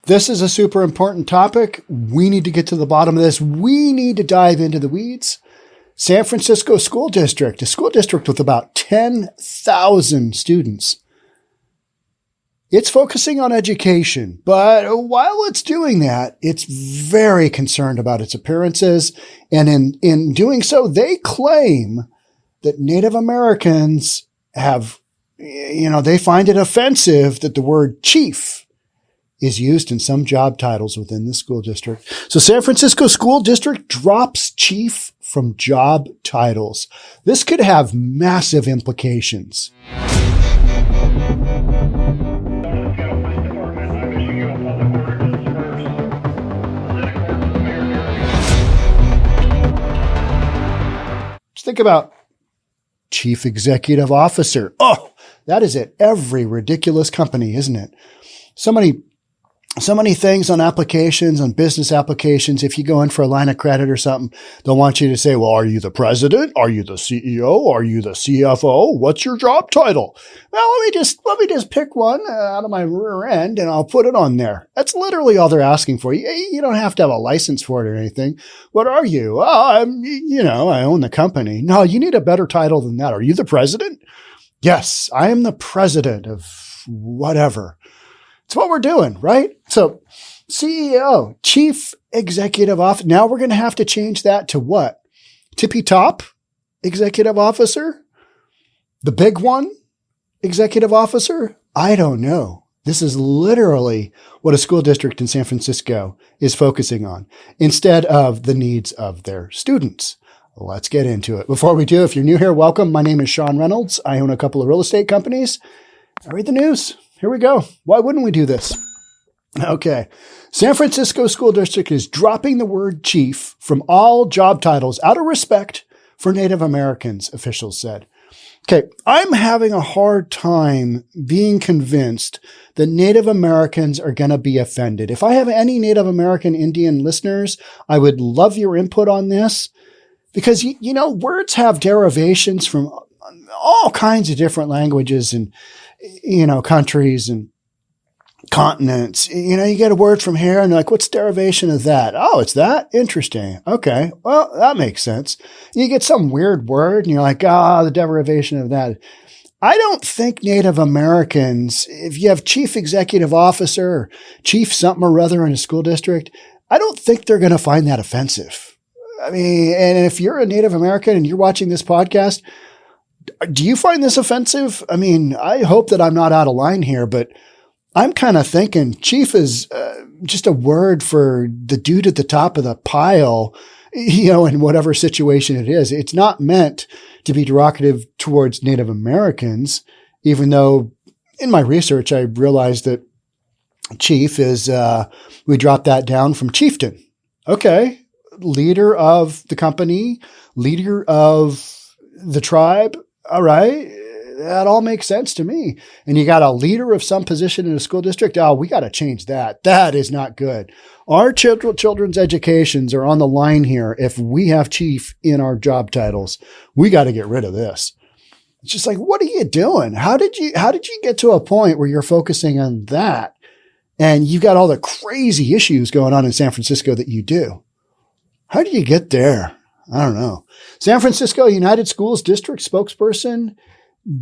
This is a super important topic. We need to get to the bottom of this. We need to dive into the weeds. San Francisco School District, a school district with about 10,000 students. It's focusing on education, but while it's doing that, it's very concerned about its appearances. And in doing so, they claim that Native Americans have, they find it offensive that the word chief is used in some job titles within the school district. So San Francisco School District drops chief from job titles. This could have massive implications. Just think about chief executive officer. Oh, that is at every ridiculous company, isn't it? So many things on applications, on business applications. If you go in for a line of credit or something, they'll want you to say, well, are you the president? Are you the CEO? Are you the CFO? What's your job title? Well, let me just pick one out of my rear end and I'll put it on there. That's literally all they're asking for. You don't have to have a license for it or anything. What are you? Oh, I own the company. No, you need a better title than that. Are you the president? Yes, I am the president of whatever. It's what we're doing, right? So CEO, Chief Executive Officer. Now we're going to have to change that to what? Tippy Top Executive Officer? The big one? Executive Officer? I don't know. This is literally what a school district in San Francisco is focusing on instead of the needs of their students. Let's get into it. Before we do, if you're new here, welcome. My name is Sean Reynolds. I own a couple of real estate companies. I read the news. Here we go. Why wouldn't we do this? Okay. San Francisco School District is dropping the word chief from all job titles out of respect for Native Americans, officials said. Okay. I'm having a hard time being convinced that Native Americans are going to be offended. If I have any Native American Indian listeners, I would love your input on this because, words have derivations from all kinds of different languages and countries and continents. You get a word from here and you're like, what's derivation of that? Oh, it's that? Interesting. Okay. Well, that makes sense. You get some weird word and you're like, the derivation of that. I don't think Native Americans, if you have chief executive officer or chief something or other in a school district, I don't think they're going to find that offensive. I mean, and if you're a Native American and you're watching this podcast, do you find this offensive? I mean, I hope that I'm not out of line here, but I'm kind of thinking chief is just a word for the dude at the top of the pile, in whatever situation it is. It's not meant to be derogative towards Native Americans, even though in my research, I realized that chief is, we dropped that down from chieftain. Okay. Leader of the company, leader of the tribe. All right. That all makes sense to me. And you got a leader of some position in a school district. Oh, we got to change that. That is not good. Our children's educations are on the line here. If we have chief in our job titles, we got to get rid of this. It's just like, what are you doing? How did you get to a point where you're focusing on that? And you got all the crazy issues going on in San Francisco that you do. How do you get there? I don't know. San Francisco United Schools District spokesperson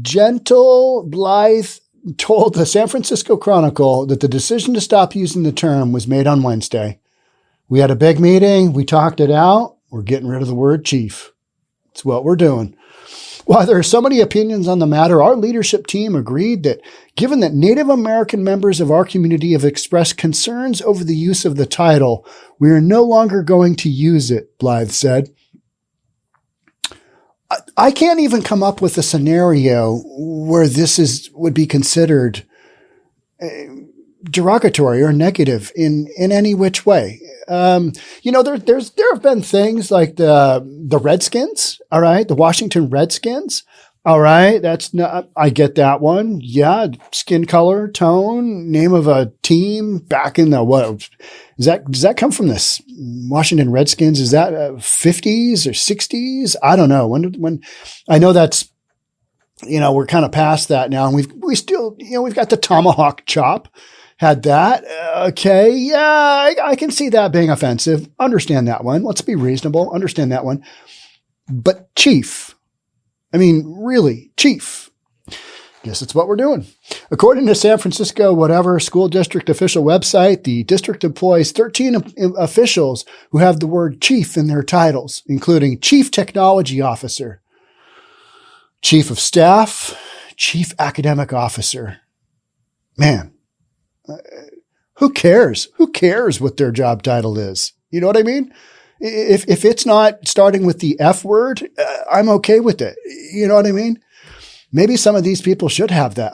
Gentle Blythe told the San Francisco Chronicle that the decision to stop using the term was made on Wednesday. We had a big meeting. We talked it out. We're getting rid of the word chief. It's what we're doing. While there are so many opinions on the matter, our leadership team agreed that given that Native American members of our community have expressed concerns over the use of the title, we are no longer going to use it, Blythe said. I can't even come up with a scenario where this would be considered derogatory or negative in any which way. There have been things like the Redskins, all right, the Washington Redskins, all right, I get that one. Yeah, skin color, tone, name of a team back in the does that come from this Washington Redskins? Is that 50s or 60s? I don't know. When I know that's, we're kind of past that now, and we still, we've got the tomahawk chop. had that. Okay, yeah, I can see that being offensive. Understand that one. Let's be reasonable. Understand that one. But chief, I mean, really, chief. Guess it's what we're doing. According to San Francisco, whatever school district official website, the district employs 13 officials who have the word chief in their titles, including chief technology officer, chief of staff, chief academic officer. Man, who cares? Who cares what their job title is? You know what I mean? If it's not starting with the F word, I'm okay with it. You know what I mean? Maybe some of these people should have that.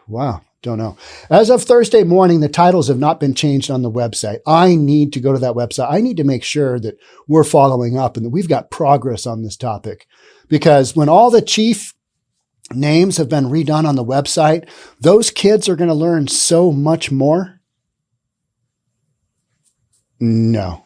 Wow, don't know. As of Thursday morning, the titles have not been changed on the website. I need to go to that website. I need to make sure that we're following up and that we've got progress on this topic. Because when all the chief names have been redone on the website, those kids are going to learn so much more. No.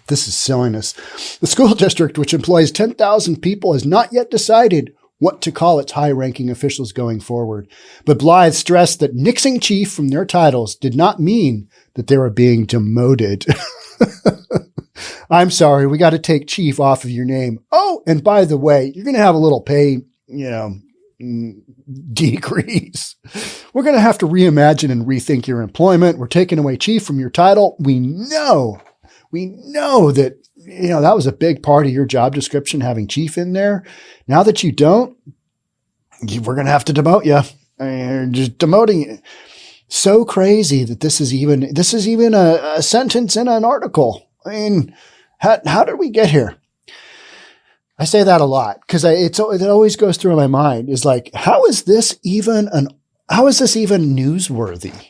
This is silliness. The school district, which employs 10,000 people, has not yet decided what to call its high-ranking officials going forward. But Blythe stressed that nixing chief from their titles did not mean that they were being demoted. I'm sorry, we got to take chief off of your name. Oh, and by the way, you're going to have a little pay, decrease. We're going to have to reimagine and rethink your employment. We're taking away chief from your title. We know that, that was a big part of your job description, having chief in there. Now that you don't, we're going to have to demote you. Just demoting you. So crazy that this is even a sentence in an article. I mean, how did we get here? I say that a lot because it always goes through my mind is like, how is this even newsworthy?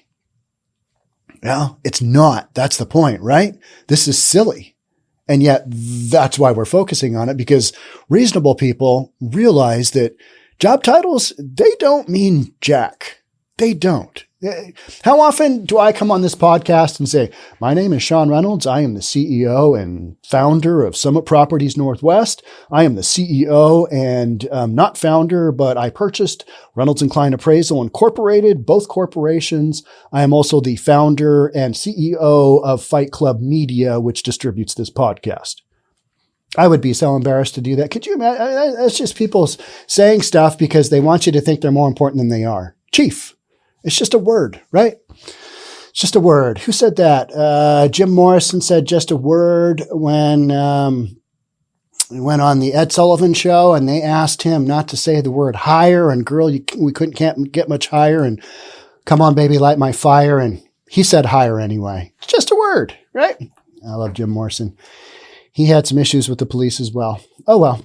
Well, it's not. That's the point, right? This is silly. And yet that's why we're focusing on it, because reasonable people realize that job titles, they don't mean jack. They don't. How often do I come on this podcast and say, my name is Sean Reynolds. I am the CEO and founder of Summit Properties Northwest. I am the CEO and not founder, but I purchased Reynolds and Klein Appraisal Incorporated, both corporations. I am also the founder and CEO of Fight Club Media, which distributes this podcast. I would be so embarrassed to do that. Could you imagine? That's just people saying stuff because they want you to think they're more important than they are. Chief. It's just a word, right? It's just a word. Who said that? Jim Morrison said just a word when he went on the Ed Sullivan show and they asked him not to say the word higher and girl, we can't get much higher and come on, baby, light my fire. And he said higher anyway. It's just a word, right? I love Jim Morrison. He had some issues with the police as well. Oh, well.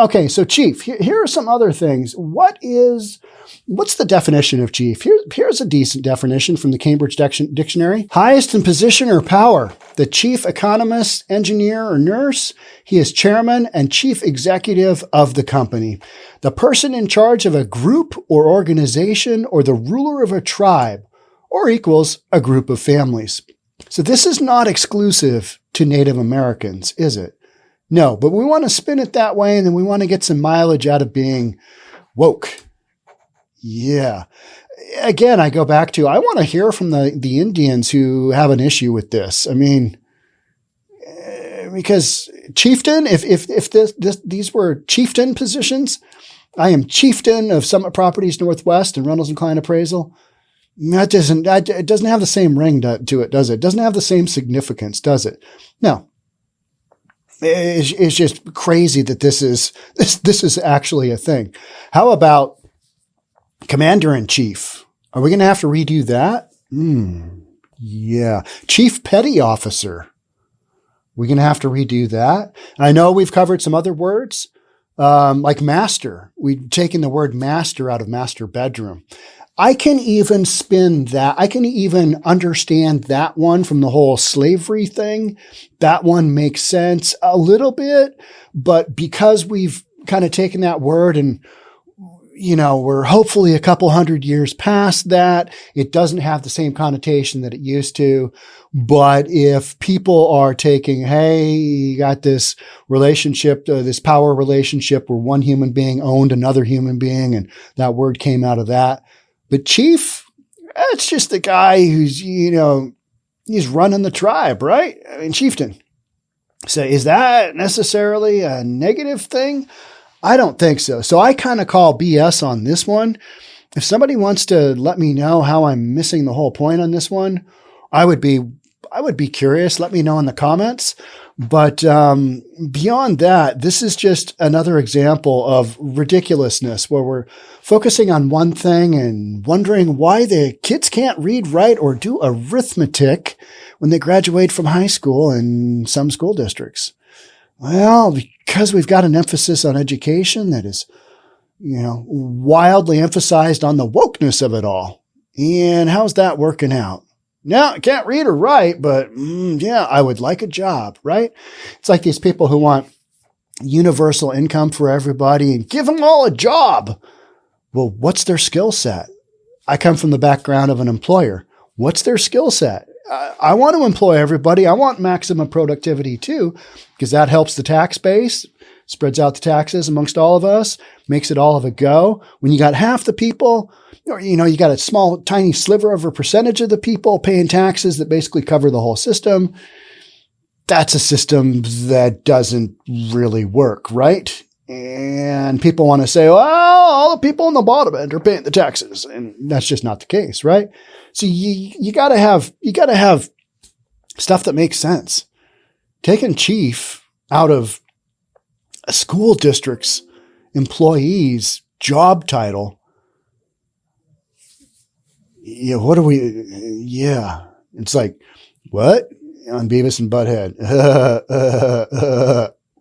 Okay. So chief, here are some other things. What's the definition of chief? Here's a decent definition from the Cambridge Dictionary. Highest in position or power, the chief economist, engineer, or nurse. He is chairman and chief executive of the company. The person in charge of a group or organization or the ruler of a tribe, or equals a group of families. So this is not exclusive to Native Americans, is it? No, but we want to spin it that way, and then we want to get some mileage out of being woke. Yeah. Again, I go back to, I want to hear from the Indians who have an issue with this. I mean, because chieftain, if these were chieftain positions, I am chieftain of Summit Properties Northwest and Reynolds and Klein Appraisal. It doesn't have the same ring to it, does it? It doesn't have the same significance, does it? No. It's just crazy that this is actually a thing. How about Commander-in-Chief? Are we going to have to redo that? Yeah. Chief Petty Officer. We're going to have to redo that. I know we've covered some other words, like master. We've taken the word master out of master bedroom. I can even spin that. I can even understand that one from the whole slavery thing. That one makes sense a little bit, but because we've kind of taken that word and, we're hopefully a couple hundred years past that, it doesn't have the same connotation that it used to. But if people are taking, hey, you got this relationship, this power relationship where one human being owned another human being, and that word came out of that. But chief, It's just the guy who's, he's running the tribe, right? I mean, chieftain. So is that necessarily a negative thing? I don't think so. So I kind of call BS on this one. If somebody wants to let me know how I'm missing the whole point on this one, I would be curious. Let me know in the comments. But beyond that, this is just another example of ridiculousness where we're focusing on one thing and wondering why the kids can't read, write, or do arithmetic when they graduate from high school in some school districts. Well, because we've got an emphasis on education that is, wildly emphasized on the wokeness of it all. And how's that working out? Now, I can't read or write, but I would like a job, right? It's like these people who want universal income for everybody and give them all a job. Well, what's their skill set? I come from the background of an employer. What's their skill set? I want to employ everybody. I want maximum productivity too, because that helps the tax base, spreads out the taxes amongst all of us, makes it all of a go. When you got half the people, or, you got a small, tiny sliver of a percentage of the people paying taxes that basically cover the whole system. That's a system that doesn't really work, right? And people want to say, well, all the people on the bottom end are paying the taxes. And that's just not the case, right? So you gotta have stuff that makes sense. Taking chief out of a school district's employee's job title. What are we? Yeah. It's like, what? On Beavis and Butthead.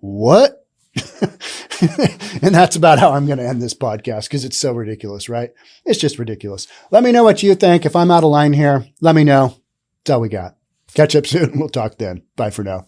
What? And that's about how I'm going to end this podcast because it's so ridiculous, right? It's just ridiculous. Let me know what you think. If I'm out of line here, let me know. That's all we got. Catch up soon. We'll talk then. Bye for now.